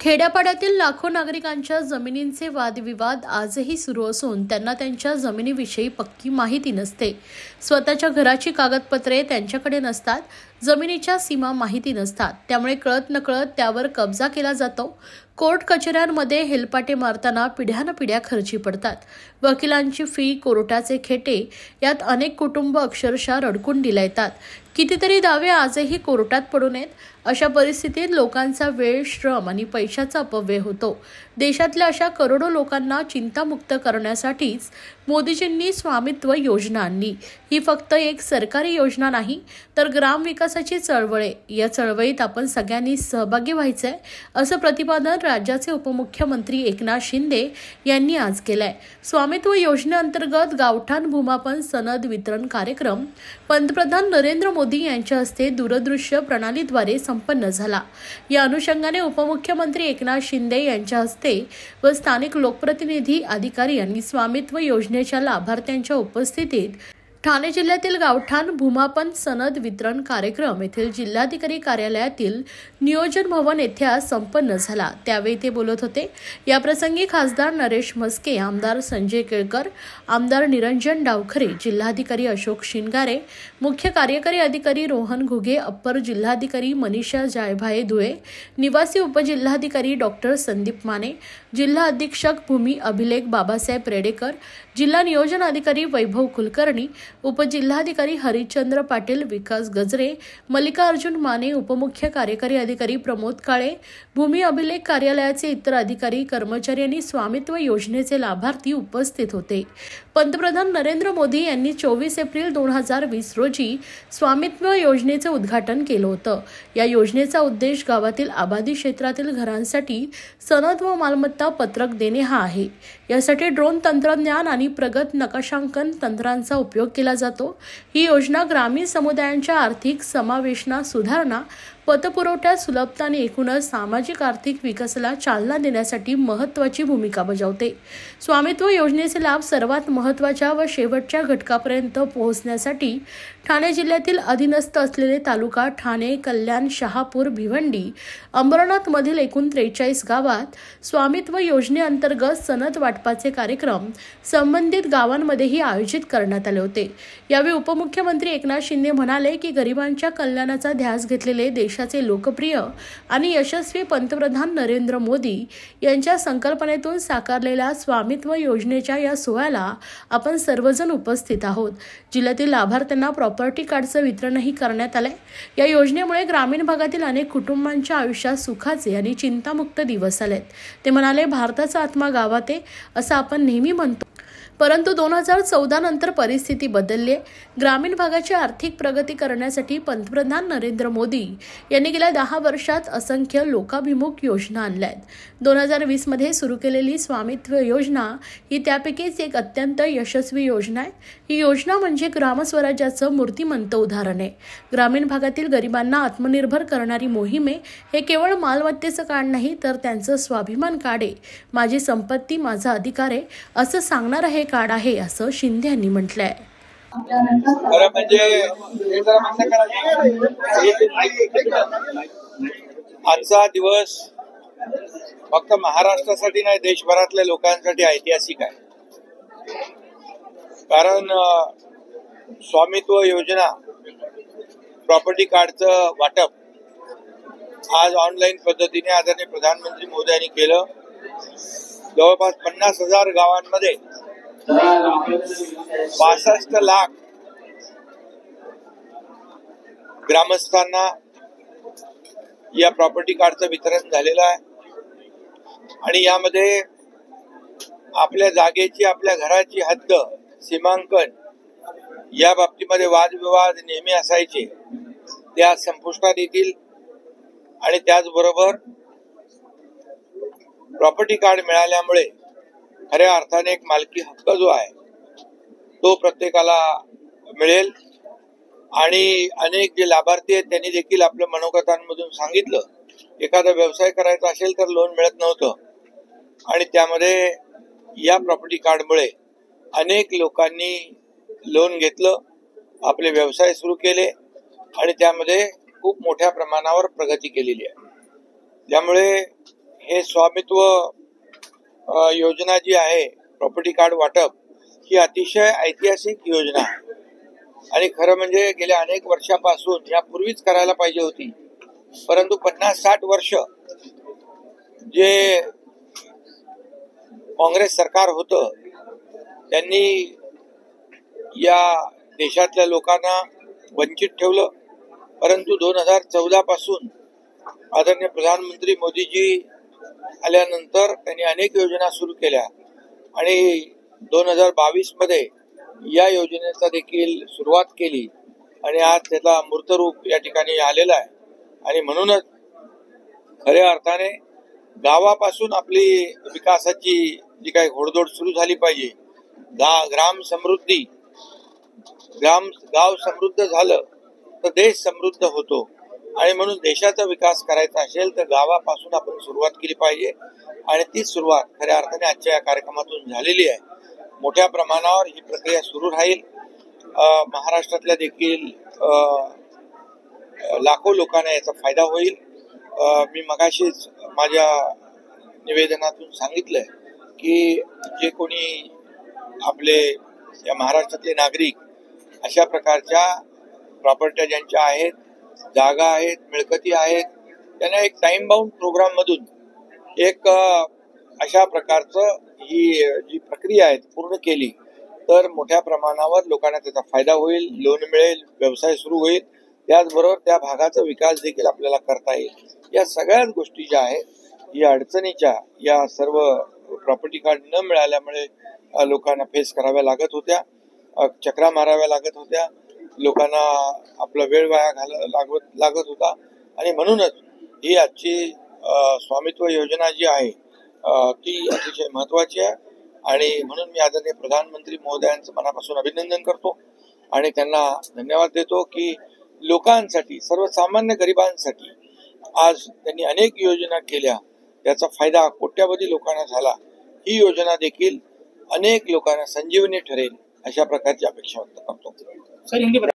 खेड्यापाड्यातील लाखो नागरिकांच्या जमिनींचे वादविवाद आजही सुरू असून त्यांना त्यांच्या जमिनीविषयी पक्की माहिती नसते। स्वतःच्या घराची कागदपत्रे त्यांच्याकडे नसतात, जमिनीच्या सीमा माहिती नसतात, त्यामुळे कळत नकळत त्यावर कब्जा केला जातो। कोर्ट कचेऱ्यांमध्ये हेलपाटे मारताना पिढ्यानपिढ्या खर्ची पडतात। वकिलांची फी, कोर्टाचे खेटे यात अनेक कुटुंब अक्षरशः रडकून दिलायतात। कितीतरी दावे आजही कोर्टात पडू नयेत। अशा परिस्थितीत लोकांचा वेळ, श्रम आणि पैशाचा अपव्यय होतो। देशातल्या अशा करोडो लोकांना चिंतामुक्त करण्यासाठीच मोदीजींनी स्वामित्व योजना आणली। ही फक्त एक सरकारी योजना नाही, तर ग्रामविकासाची चळवळ आहे। या चळवळीत आपण सगळ्यांनी सहभागी व्हायचंय, असं प्रतिपादन राज्याचे उपमुख्यमंत्री एकनाथ शिंदे यांनी आज केलंय। स्वामित्व योजनेअंतर्गत गावठाण भूमापन सनद वितरण कार्यक्रम पंतप्रधान नरेंद्र मोदी यांच्या हस्ते दूरदृश्य प्रणालीद्वारे संपन्न झाला। या अनुषंगाने उपमुख्यमंत्री एकनाथ शिंदे यांच्या हस्ते व स्थानिक लोकप्रतिनिधी, अधिकारी यांनी स्वामित्व योजनेच्या लाभार्थ्यांच्या उपस्थितीत ठाणे जिल्ह्यातील गावठाण भूमापन सनद वितरण कार्यक्रम येथील जिल्हाधिकारी कार्यालयातील नियोजन भवन येथे आज संपन्न झाला। त्यावेळी ते बोलत होते। या प्रसंगी खासदार नरेश म्हस्के, आमदार संजय केळकर, आमदार निरंजन डावखरे, जिल्हाधिकारी अशोक शिनगारे, मुख्य कार्यकारी अधिकारी रोहन घुगे, अप्पर जिल्हाधिकारी मनीषा जायभाये धुळे, निवासी उपजिल्हाधिकारी डॉक्टर संदीप माने, जिल्हा अधीक्षक भूमी अभिलेख बाबासाहेब रेडेकर, जिल्हा नियोजन अधिकारी वैभव कुलकर्णी, उपजिल्हाधिकारी हरिश्चंद्र पाटील, विकास गजरे, मल्लिकार्जुन माने, उपमुख्य कार्यकारी अधिकारी प्रमोद काळे, भूमी अभिलेख कार्यालयाचे इतर अधिकारी, कर्मचारी आणि स्वामित्व योजनेचे लाभार्थी उपस्थित होते। पंतप्रधान नरेंद्र मोदी यांनी 24 एप्रिल 2020 रोजी स्वामित्व योजनेचे उद्घाटन केलं होतं। या योजनेचा उद्देश गावातील आबादी क्षेत्रातील घरांसाठी सनद व मालमत्ता पत्रक देणे हा आहे। यासाठी ड्रोन तंत्रज्ञान आणि प्रगत नकाशांकन तंत्रांचा उपयोग केला जातो। ही योजना ग्रामीण समुदायांच्या आर्थिक समावेशना सुधारणा, पतपुरवठ्यात सुलभता आणि एकूणच सामाजिक आर्थिक विकासाला चालना देण्यासाठी महत्त्वाची भूमिका बजावते। स्वामित्व योजनेचे लाभ सर्वात महत्त्वाच्या व शेवटच्या घटकापर्यंत पोहोचण्यासाठी ठाणे जिल्ह्यातील अधीनस्थ असलेले तालुका ठाणे, कल्याण, शहापूर, भिवंडी, अंबरनाथ मधील एकूण 43 गावात स्वामित्व योजनेअंतर्गत सनद वाटपाचे कार्यक्रम संबंधित गावांमध्येही आयोजित करण्यात आले होते। यावेळी उपमुख्यमंत्री एकनाथ शिंदे म्हणाले की गरिबांच्या कल्याणाचा ध्यास घेतलेले देशाचे लोकप्रिय आणि यशस्वी पंतप्रधान नरेंद्र मोदी यांच्या संकल्पनेतून साकारलेल्या स्वामित्व योजनेच्या या सोहळ्याला आपण सर्वजण उपस्थित आहोत। जिल्ह्यातील लाभार्थ्यांना प्रॉपर्टी कार्डचं वितरणही करण्यात आलंय। या योजनेमुळे ग्रामीण भागातील अनेक कुटुंबांच्या आयुष्यात सुखाचे आणि चिंतामुक्त दिवस आलेत। ते म्हणाले, भारताचा आत्मा गावात आहे असं आपण नेहमी म्हणतो, परंतु 2014 नंतर परिस्थिती बदलली आहे। ग्रामीण भागाची आर्थिक प्रगती करण्यासाठी पंतप्रधान नरेंद्र मोदी यांनी गेल्या 10 वर्षात असंख्य लोकाभिमुख योजना आणल्या आहेत। 2020 मध्ये सुरू केलेली स्वामित्व योजना ही त्यापैकीच एक अत्यंत यशस्वी योजना आहे। ही योजना म्हणजे ग्रामस्वराज्याचं मूर्तिमंत उदाहरण आहे। ग्रामीण भागातील गरिबांना आत्मनिर्भर करणारी मोहीम आहे। हे केवळ मालमत्तेचं कार्ड नाही, तर त्यांचं स्वाभिमान कार्ड आहे। माझी संपत्ती माझा अधिकार आहे असं सांगणार हे कार्ड आहे, असं शिंदे यांनी म्हटलंय। आजचा दिवस फक्त महाराष्ट्रासाठी नाही, देशभरातल्या लोकांसाठी ऐतिहासिक आहे। कारण स्वामित्व योजना, प्रॉपर्टी कार्डचं वाटप आज ऑनलाईन पद्धतीने आदरणीय प्रधानमंत्री मोदी यांनी केलं। जवळपास 50,000 गावांमध्ये 65 लाख ग्रामस्थांना या प्रॉपर्टी कार्डचं वितरण झालेलं आहे। आणि यामध्ये आपल्या जागेची, आपल्या घराची हद्द, सीमांकन या बाबतीमध्ये वादविवाद नेहमी असायचे, ते आज संपुष्टात येतील। आणि त्याचबरोबर प्रॉपर्टी कार्ड मिळाल्यामुळे खऱ्या अर्थाने एक मालकी हक्क जो आहे तो प्रत्येकाला मिळेल। आणि अनेक जे लाभार्थी आहेत त्यांनी देखील आपल्या मनोगतांमधून सांगितलं, एखादा व्यवसाय करायचा असेल तर लोन मिळत नव्हतं, आणि त्यामध्ये या प्रॉपर्टी कार्डमुळे अनेक लोकांनी लोन घेतलं, आपले व्यवसाय सुरू केले आणि त्यामध्ये खूप मोठ्या प्रमाणावर प्रगती केलेली आहे। त्यामुळे हे स्वामित्व योजना जी आहे, प्रॉपर्टी कार्ड वाटप, ही अतिशय ऐतिहासिक योजना आहे आणि खरं म्हणजे गेल्या अनेक वर्षापासून यापूर्वीच करायला पाहिजे होती, परंतु 50-60 वर्ष जे काँग्रेस सरकार होतं त्यांनी या देशातल्या लोकांना वंचित ठेवलं. परंतु 2014 पासून आदरणीय प्रधानमंत्री मोदीजी आल्यानंतर त्यांनी अनेक योजना सुरू केल्या आणि 2022 मध्ये या योजनेचा देखील सुरुवात केली आणि आज त्याला मूर्तरूप या ठिकाणी आलेलं आहे. आणि म्हणूनच खऱ्या अर्थाने गावापासून आपली विकासाची जी काही घोडदौड सुरू झाली पाहिजे, ग्राम समृद्धी, गाव समृद्ध झालं तर देश समृद्ध होतो आणि म्हणून देशाचा विकास करायचा असेल तर गावापासून आपण सुरुवात केली पाहिजे आणि ती सुरुवात खऱ्या अर्थाने आजच्या या कार्यक्रमातून झालेली आहे. मोठ्या प्रमाणावर ही प्रक्रिया सुरू राहील. महाराष्ट्रातल्या देखील लाखो लोकांना याचा फायदा होईल. मी मगाशीच माझ्या निवेदनातून सांगितलंय की जे कोणी आपले या महाराष्ट्रातले नागरिक अशा प्रकारच्या प्रॉपर्ट्या ज्यांच्या आहेत, जागा आहेत, मिळकती आहेत, त्यांना एक टाइम बाउंड प्रोग्राम मधून एक अशा प्रकारचं ही जी प्रक्रिया आहे पूर्ण केली तर मोठ्या प्रमाणावर लोकांना त्याचा फायदा होईल, लोन मिळेल, व्यवसाय सुरू होईल, त्याचबरोबर त्या भागाचा विकास देखील आपल्याला करता येईल. या सगळ्याच गोष्टी ज्या आहेत या अडचणीच्या या सर्व प्रॉपर्टी कार्ड न मिळाल्यामुळे लोकांना फेस कराव्या लागत होत्या, चक्रा माराव्या लागत होत्या, लोकांना आपला वेळ वाया लागत होता आणि म्हणूनच ही आजची स्वामित्व योजना जी आहे ती अतिशय महत्वाची आहे. आणि म्हणून मी आदरणीय प्रधानमंत्री महोदयांचं मनापासून अभिनंदन करतो आणि त्यांना धन्यवाद देतो की लोकांसाठी, सर्वसामान्य गरिबांसाठी आज त्यांनी अनेक योजना केल्या, त्याचा फायदा कोट्यावधी लोकांना झाला. ही योजना देखील अनेक लोकांना संजीवनी ठरेल अशा प्रकारची अपेक्षा व्यक्त करतो.